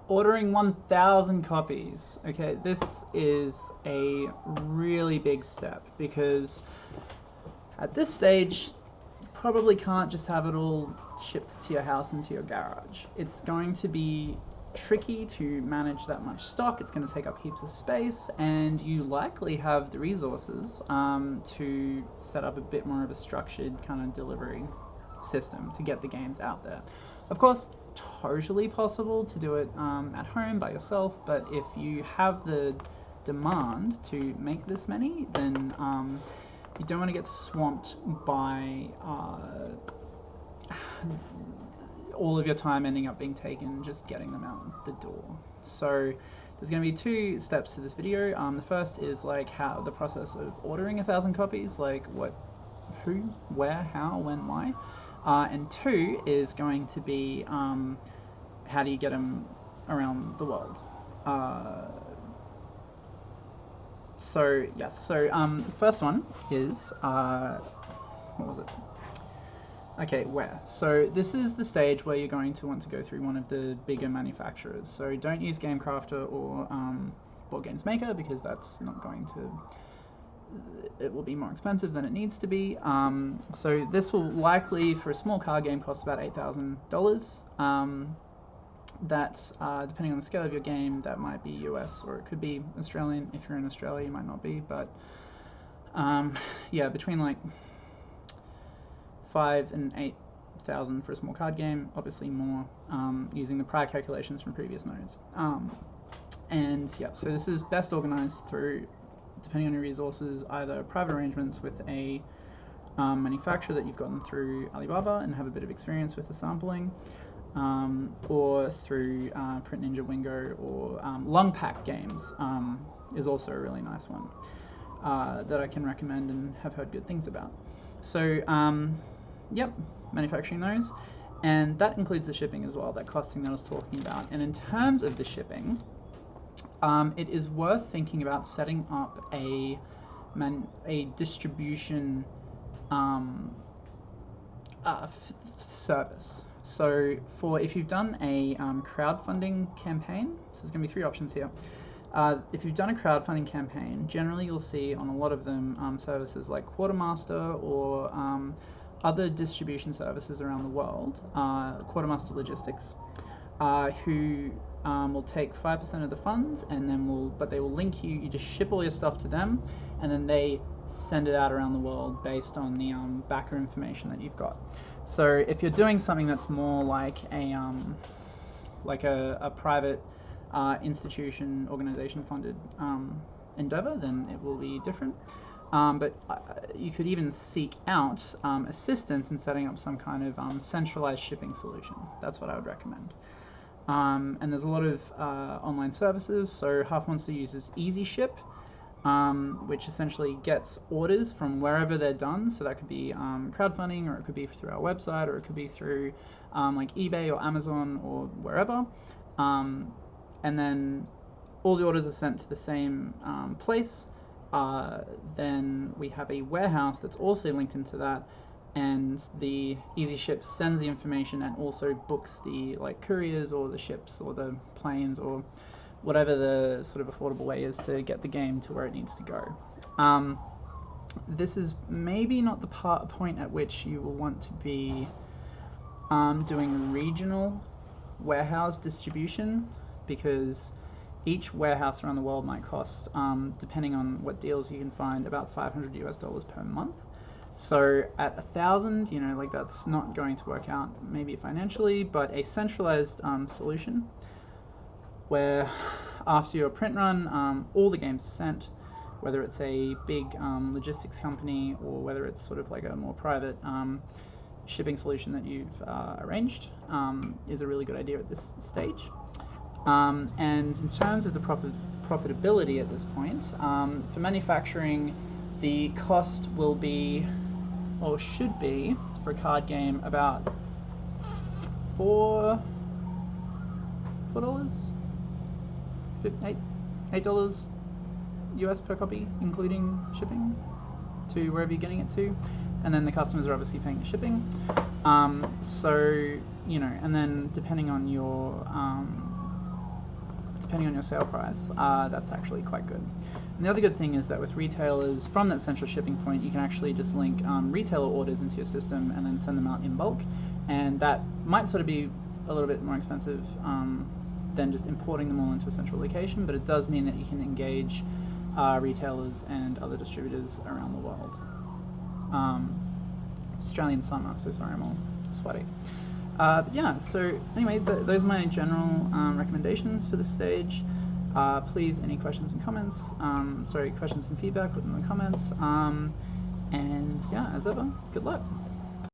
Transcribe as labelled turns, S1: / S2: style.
S1: Ordering 1,000 copies. Okay, this is a really big step because at this stage, you probably can't just have it all shipped to your house and to your garage. It's going to be tricky to manage that much stock. It's going to take up heaps of space, and you likely have the resources to set up a bit more of a structured kind of delivery system to get the games out there. Of course, totally possible to do it at home by yourself, but if you have the demand to make this many, then you don't want to get swamped by all of your time ending up being taken just getting them out the door. So there's going to be two steps to this video. The first is like how the process of ordering 1,000 copies, like what, who, where, how, when, why. And two is going to be how do you get them around the world. So yes, so the first one is, what was it? Okay, where? So this is the stage where you're going to want to go through one of the bigger manufacturers. So don't use GameCrafter or Boardgames Maker, because that's not going to, it will be more expensive than it needs to be. So this will likely, for a small card game, cost about $8,000. That's, depending on the scale of your game, that might be US or it could be Australian. If you're in Australia, it might not be, but yeah, between like 5 and 8,000 for a small card game, obviously more, using the prior calculations from previous nodes. And yeah, so this is best organized through, depending on your resources, either private arrangements with a manufacturer that you've gotten through Alibaba and have a bit of experience with the sampling, or through Print Ninja Wingo, or Long Pack Games is also a really nice one that I can recommend and have heard good things about. So yep, manufacturing those, and that includes the shipping as well, that costing that I was talking about. And in terms of the shipping, it is worth thinking about setting up a distribution service. So for if you've done a crowdfunding campaign, so there's going to be three options here. If you've done a crowdfunding campaign, generally you'll see on a lot of them services like Quartermaster or other distribution services around the world, Quartermaster Logistics, who will take 5% of the funds, and then but they will link you. You just ship all your stuff to them, and then they send it out around the world based on the backer information that you've got. So if you're doing something that's more like a private institution, organization funded endeavor, then it will be different. But you could even seek out assistance in setting up some kind of centralized shipping solution. That's what I would recommend. And there's a lot of online services. So Half Monster uses EasyShip, which essentially gets orders from wherever they're done. So that could be crowdfunding, or it could be through our website, or it could be through like eBay or Amazon or wherever. And then all the orders are sent to the same place. Then we have a warehouse that's also linked into that, and the EasyShip sends the information and also books the couriers or the ships or the planes or whatever the sort of affordable way is to get the game to where it needs to go. This is maybe not the point at which you will want to be doing regional warehouse distribution, because each warehouse around the world might cost, depending on what deals you can find, about $500 US per month. So at 1,000, that's not going to work out maybe financially, but a centralized solution where after your print run, all the games are sent, whether it's a big logistics company or whether it's sort of like a more private shipping solution that you've arranged, is a really good idea at this stage. And in terms of the profitability at this point, for manufacturing, the cost will be, or should be, for a card game about $8 US per copy, including shipping to wherever you're getting it to, and then the customers are obviously paying the shipping. So and then depending on your depending on your sale price, that's actually quite good. And the other good thing is that with retailers, from that central shipping point, you can actually just link retailer orders into your system and then send them out in bulk. And that might sort of be a little bit more expensive than just importing them all into a central location, but it does mean that you can engage retailers and other distributors around the world. It's Australian summer, so sorry I'm all sweaty. But yeah, so anyway, those are my general recommendations for this stage. Please, any questions and comments, questions and feedback, put them in the comments. And yeah, as ever, good luck.